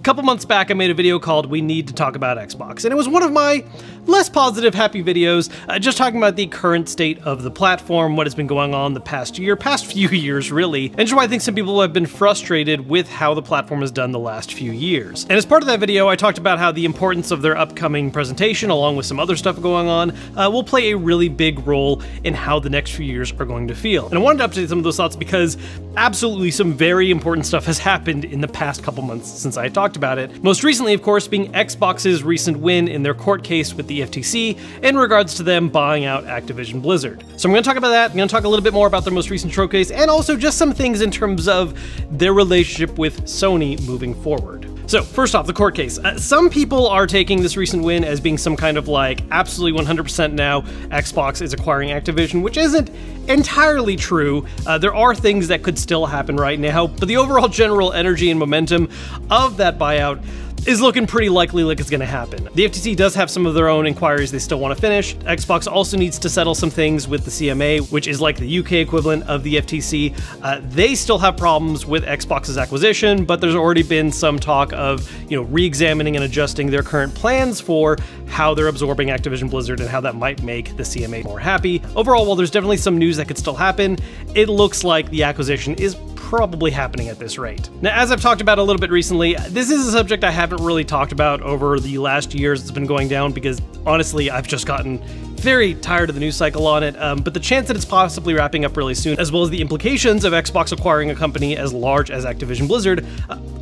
A couple months back, I made a video called We Need to Talk About Xbox, and it was one of my less positive, happy videos, just talking about the current state of the platform, what has been going on the past few years, really, and just why I think some people have been frustrated with how the platform has done the last few years. And as part of that video, I talked about how the importance of their upcoming presentation, along with some other stuff going on, will play a really big role in how the next few years are going to feel. And I wanted to update some of those thoughts because absolutely some very important stuff has happened in the past couple months since I talked about it. Most recently, of course, being Xbox's recent win in their court case with the FTC in regards to them buying out Activision Blizzard. So I'm going to talk about that. I'm going to talk a little bit more about their most recent showcase and also just some things in terms of their relationship with Sony moving forward. So first off, the court case. Some people are taking this recent win as being some kind of like absolutely 100% now Xbox is acquiring Activision, which isn't entirely true. There are things that could still happen right now, but the overall general energy and momentum of that buyout is looking pretty likely like it's going to happen. The FTC does have some of their own inquiries they still want to finish. Xbox also needs to settle some things with the CMA, which is like the UK equivalent of the FTC. They still have problems with Xbox's acquisition, but there's already been some talk of, re-examining and adjusting their current plans for how they're absorbing Activision Blizzard and how that might make the CMA more happy. Overall, while there's definitely some news that could still happen, it looks like the acquisition is probably happening at this rate. Now, as I've talked about a little bit recently, this is a subject I haven't really talked about over the last years it's been going down because honestly, I've just gotten very tired of the news cycle on it, but the chance that it's possibly wrapping up really soon, as well as the implications of Xbox acquiring a company as large as Activision Blizzard,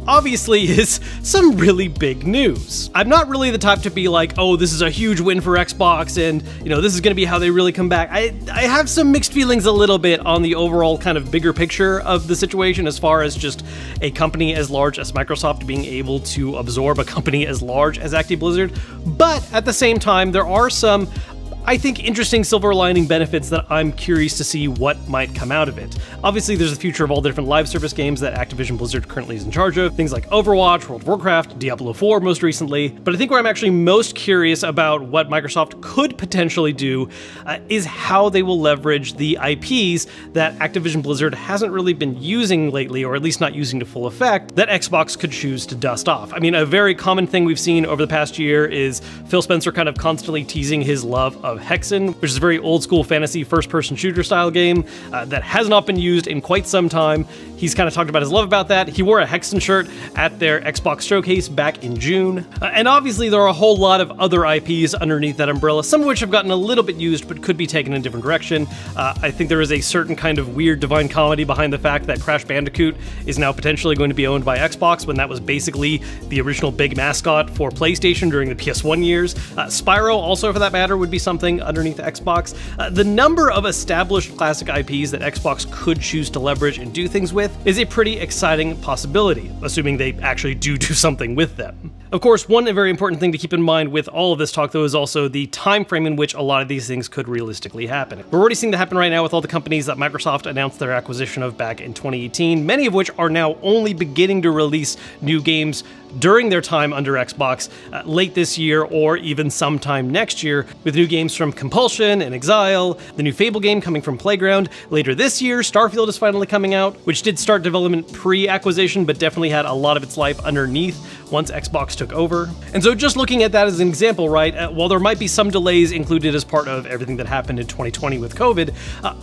obviously is some really big news. I'm not really the type to be like, oh, this is a huge win for Xbox and, this is going to be how they really come back. I have some mixed feelings a little bit on the overall kind of bigger picture of the situation as far as just a company as large as Microsoft being able to absorb a company as large as Activision Blizzard, but at the same time, there are some I think interesting silver lining benefits that I'm curious to see what might come out of it. Obviously, there's the future of all the different live service games that Activision Blizzard currently is in charge of, things like Overwatch, World of Warcraft, Diablo 4 most recently, but I think where I'm actually most curious about what Microsoft could potentially do is how they will leverage the IPs that Activision Blizzard hasn't really been using lately, or at least not using to full effect, that Xbox could choose to dust off. I mean, a very common thing we've seen over the past year is Phil Spencer kind of constantly teasing his love of Hexen, which is a very old school fantasy first-person shooter style game that has not been used in quite some time. He's kind of talked about his love about that. He wore a Hexen shirt at their Xbox showcase back in June. And obviously there are a whole lot of other IPs underneath that umbrella, some of which have gotten a little bit used but could be taken in a different direction. I think there is a certain kind of weird divine comedy behind the fact that Crash Bandicoot is now potentially going to be owned by Xbox when that was basically the original big mascot for PlayStation during the PS1 years. Spyro also, for that matter, would be something underneath Xbox. The number of established classic IPs that Xbox could choose to leverage and do things with is a pretty exciting possibility, assuming they actually do something with them. Of course, one very important thing to keep in mind with all of this talk, though, is also the time frame in which a lot of these things could realistically happen. We're already seeing that happen right now with all the companies that Microsoft announced their acquisition of back in 2018, many of which are now only beginning to release new games during their time under Xbox late this year or even sometime next year, with new games from Compulsion and Exile, the new Fable game coming from Playground later this year. Starfield is finally coming out, which did start development pre-acquisition, but definitely had a lot of its life underneath once Xbox took over. And so just looking at that as an example, right, while there might be some delays included as part of everything that happened in 2020 with COVID,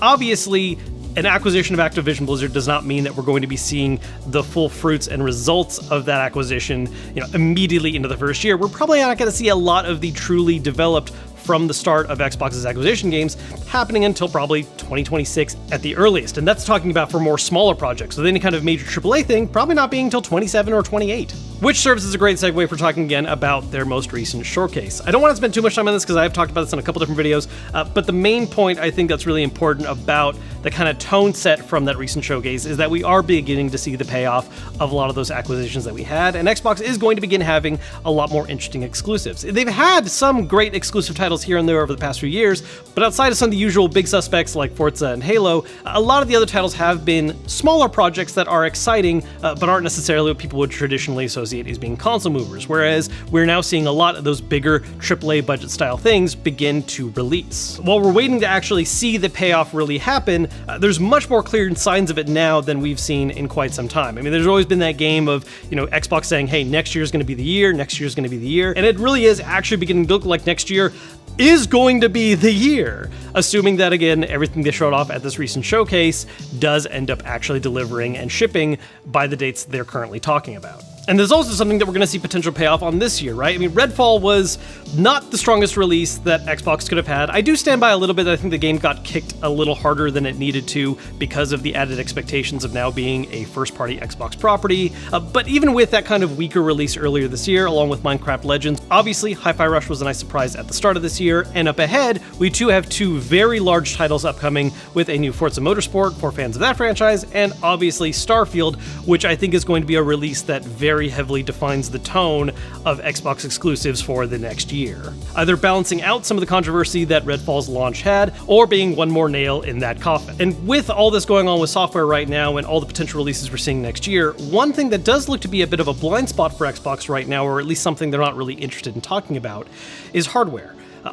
obviously an acquisition of Activision Blizzard does not mean that we're going to be seeing the full fruits and results of that acquisition, immediately into the first year. We're probably not going to see a lot of the truly developed from the start of Xbox's acquisition games happening until probably 2026 at the earliest. And that's talking about for more smaller projects. So any kind of major AAA thing probably not being until 27 or 28. Which serves as a great segue for talking again about their most recent showcase. I don't want to spend too much time on this because I've talked about this in a couple different videos, but the main point I think that's really important about the kind of tone set from that recent showcase is that we are beginning to see the payoff of a lot of those acquisitions that we had, and Xbox is going to begin having a lot more interesting exclusives. They've had some great exclusive titles titles here and there over the past few years, but outside of some of the usual big suspects like Forza and Halo, a lot of the other titles have been smaller projects that are exciting, but aren't necessarily what people would traditionally associate as being console movers, whereas we're now seeing a lot of those bigger AAA budget style things begin to release. While we're waiting to actually see the payoff really happen, there's much more clear signs of it now than we've seen in quite some time. I mean, there's always been that game of, Xbox saying, hey, next year's gonna be the year, next year's gonna be the year, and it really is actually beginning to look like next year is going to be the year, assuming that, again, everything they showed off at this recent showcase does end up actually delivering and shipping by the dates they're currently talking about. And there's also something that we're going to see potential payoff on this year, right? I mean, Redfall was not the strongest release that Xbox could have had. I do stand by a little bit that I think the game got kicked a little harder than it needed to because of the added expectations of now being a first-party Xbox property. But even with that kind of weaker release earlier this year, along with Minecraft Legends, obviously Hi-Fi Rush was a nice surprise at the start of this year, and up ahead, we too have two very large titles upcoming with a new Forza Motorsport for fans of that franchise, and obviously Starfield, which I think is going to be a release that very heavily defines the tone of Xbox exclusives for the next year, either balancing out some of the controversy that Redfall's launch had, or being one more nail in that coffin. And with all this going on with software right now and all the potential releases we're seeing next year, one thing that does look to be a bit of a blind spot for Xbox right now, or at least something they're not really interested in talking about, is hardware.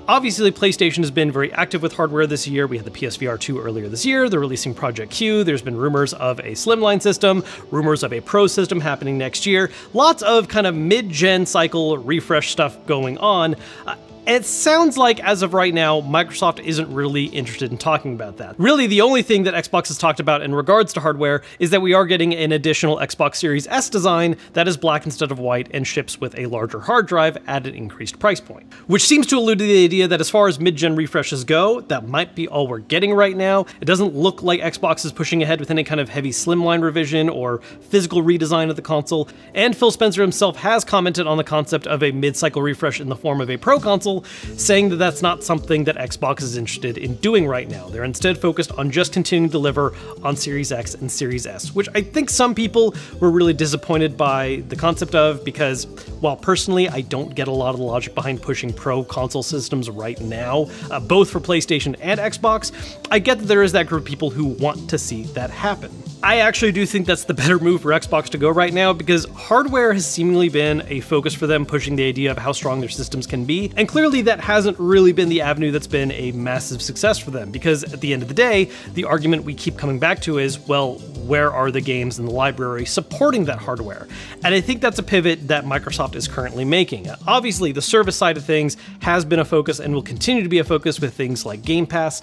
Obviously, PlayStation has been very active with hardware this year. We had the PSVR 2 earlier this year. They're releasing Project Q. There's been rumors of a Slimline system, rumors of a Pro system happening next year. Lots of kind of mid-gen cycle refresh stuff going on. It sounds like, as of right now, Microsoft isn't really interested in talking about that. Really, the only thing that Xbox has talked about in regards to hardware is that we are getting an additional Xbox Series S design that is black instead of white and ships with a larger hard drive at an increased price point. Which seems to allude to the idea that as far as mid-gen refreshes go, that might be all we're getting right now. It doesn't look like Xbox is pushing ahead with any kind of heavy slimline revision or physical redesign of the console, and Phil Spencer himself has commented on the concept of a mid-cycle refresh in the form of a Pro console, saying that that's not something that Xbox is interested in doing right now. They're instead focused on just continuing to deliver on Series X and Series S, which I think some people were really disappointed by the concept of, because while personally I don't get a lot of the logic behind pushing Pro console systems right now, both for PlayStation and Xbox, I get that there is that group of people who want to see that happen. I actually do think that's the better move for Xbox to go right now, because hardware has seemingly been a focus for them, pushing the idea of how strong their systems can be, and clearly that hasn't really been the avenue that's been a massive success for them, because at the end of the day, the argument we keep coming back to is, well, where are the games in the library supporting that hardware? And I think that's a pivot that Microsoft is currently making. Obviously, the service side of things has been a focus and will continue to be a focus with things like Game Pass,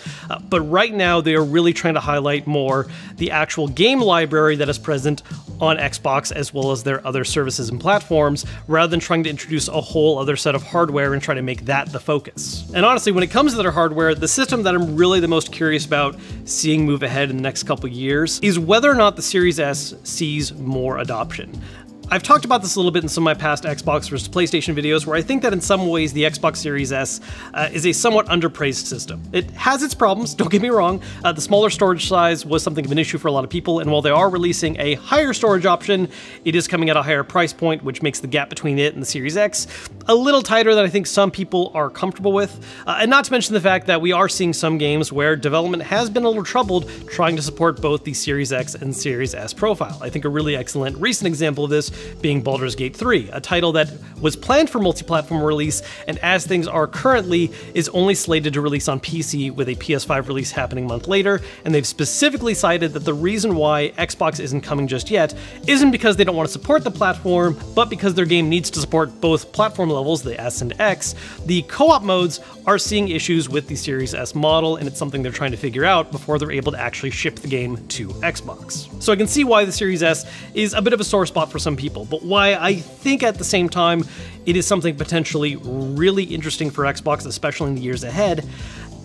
but right now they are really trying to highlight more the actual game library that is present on Xbox as well as their other services and platforms, rather than trying to introduce a whole other set of hardware and try to make that the focus. And honestly, when it comes to their hardware, the system that I'm really the most curious about seeing move ahead in the next couple years is whether or not the Series S sees more adoption. I've talked about this a little bit in some of my past Xbox versus PlayStation videos, where I think that in some ways the Xbox Series S is a somewhat underpraised system. It has its problems, don't get me wrong. The smaller storage size was something of an issue for a lot of people, and while they are releasing a higher storage option, it is coming at a higher price point, which makes the gap between it and the Series X a little tighter than I think some people are comfortable with. And not to mention the fact that we are seeing some games where development has been a little troubled trying to support both the Series X and Series S profile. I think a really excellent recent example of this being Baldur's Gate 3, a title that was planned for multi-platform release, and as things are currently, is only slated to release on PC with a PS5 release happening a month later, and they've specifically cited that the reason why Xbox isn't coming just yet isn't because they don't want to support the platform, but because their game needs to support both platform levels, the S and X. The co-op modes are seeing issues with the Series S model, and it's something they're trying to figure out before they're able to actually ship the game to Xbox. So I can see why the Series S is a bit of a sore spot for some people, but why I think at the same time it is something potentially really interesting for Xbox, especially in the years ahead,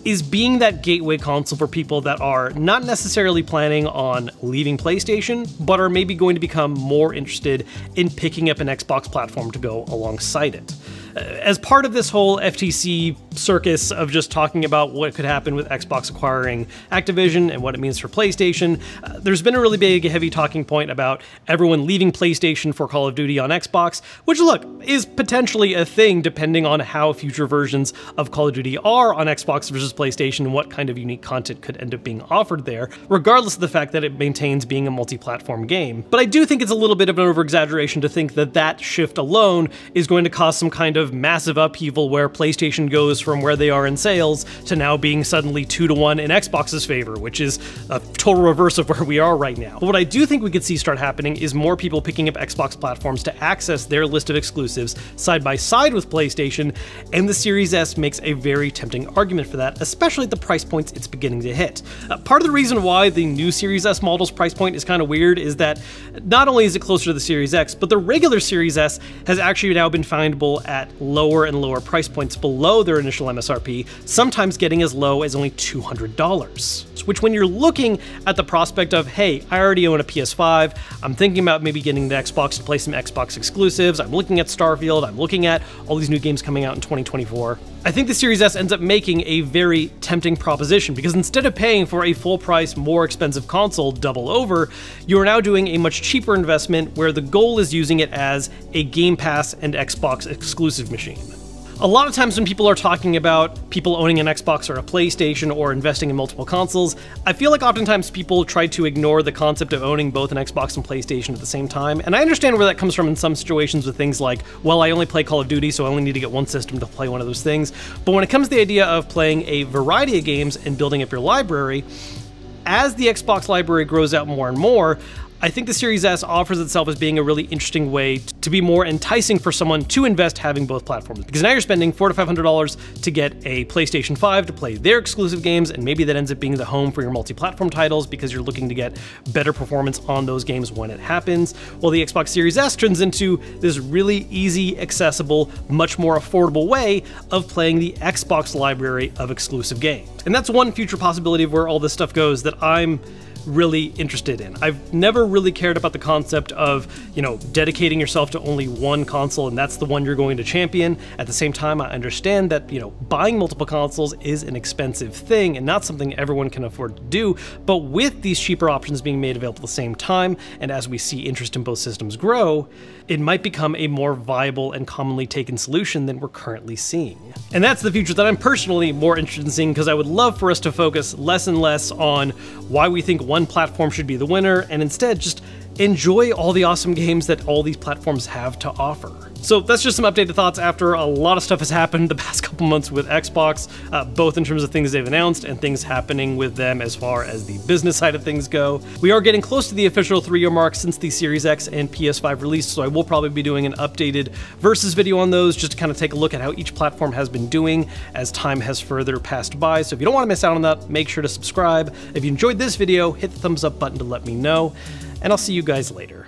is being that gateway console for people that are not necessarily planning on leaving PlayStation, but are maybe going to become more interested in picking up an Xbox platform to go alongside it. As part of this whole FTC circus of just talking about what could happen with Xbox acquiring Activision and what it means for PlayStation, there's been a really big, heavy talking point about everyone leaving PlayStation for Call of Duty on Xbox, which, look, is potentially a thing depending on how future versions of Call of Duty are on Xbox versus PlayStation and what kind of unique content could end up being offered there, regardless of the fact that it maintains being a multi-platform game. But I do think it's a little bit of an over-exaggeration to think that that shift alone is going to cause some kind of massive upheaval where PlayStation goes from where they are in sales to now being suddenly 2-to-1 in Xbox's favor, which is a total reverse of where we are right now. But what I do think we could see start happening is more people picking up Xbox platforms to access their list of exclusives side by side with PlayStation, and the Series S makes a very tempting argument for that, especially at the price points it's beginning to hit. Part of the reason why the new Series S model's price point is kind of weird is that not only is it closer to the Series X, but the regular Series S has actually now been findable at lower and lower price points below their initial MSRP, sometimes getting as low as only $200. Which, when you're looking at the prospect of, hey, I already own a PS5, I'm thinking about maybe getting the Xbox to play some Xbox exclusives, I'm looking at Starfield, I'm looking at all these new games coming out in 2024, I think the Series S ends up making a very tempting proposition, because instead of paying for a full price, more expensive console double over, you are now doing a much cheaper investment where the goal is using it as a Game Pass and Xbox exclusive machine. A lot of times when people are talking about people owning an Xbox or a PlayStation or investing in multiple consoles, I feel like oftentimes people try to ignore the concept of owning both an Xbox and PlayStation at the same time, and I understand where that comes from in some situations with things like, well, I only play Call of Duty, so I only need to get one system to play one of those things. But when it comes to the idea of playing a variety of games and building up your library, as the Xbox library grows out more and more, I think the Series S offers itself as being a really interesting way to be more enticing for someone to invest having both platforms. Because now you're spending $400 to $500 to get a PlayStation 5 to play their exclusive games, and maybe that ends up being the home for your multi-platform titles because you're looking to get better performance on those games when it happens, while the Xbox Series S turns into this really easy, accessible, much more affordable way of playing the Xbox library of exclusive games. And that's one future possibility of where all this stuff goes that I'm really interested in. I've never really cared about the concept of, dedicating yourself to only one console and that's the one you're going to champion. At the same time, I understand that, buying multiple consoles is an expensive thing and not something everyone can afford to do, but with these cheaper options being made available at the same time, and as we see interest in both systems grow, it might become a more viable and commonly taken solution than we're currently seeing. And that's the future that I'm personally more interested in seeing, because I would love for us to focus less and less on why we think one platform should be the winner, and instead just enjoy all the awesome games that all these platforms have to offer. So that's just some updated thoughts after a lot of stuff has happened the past couple months with Xbox, both in terms of things they've announced and things happening with them as far as the business side of things go. We are getting close to the official 3-year mark since the Series X and PS5 released, so I will probably be doing an updated versus video on those just to kind of take a look at how each platform has been doing as time has further passed by. So if you don't want to miss out on that, make sure to subscribe. If you enjoyed this video, hit the thumbs up button to let me know, and I'll see you guys later.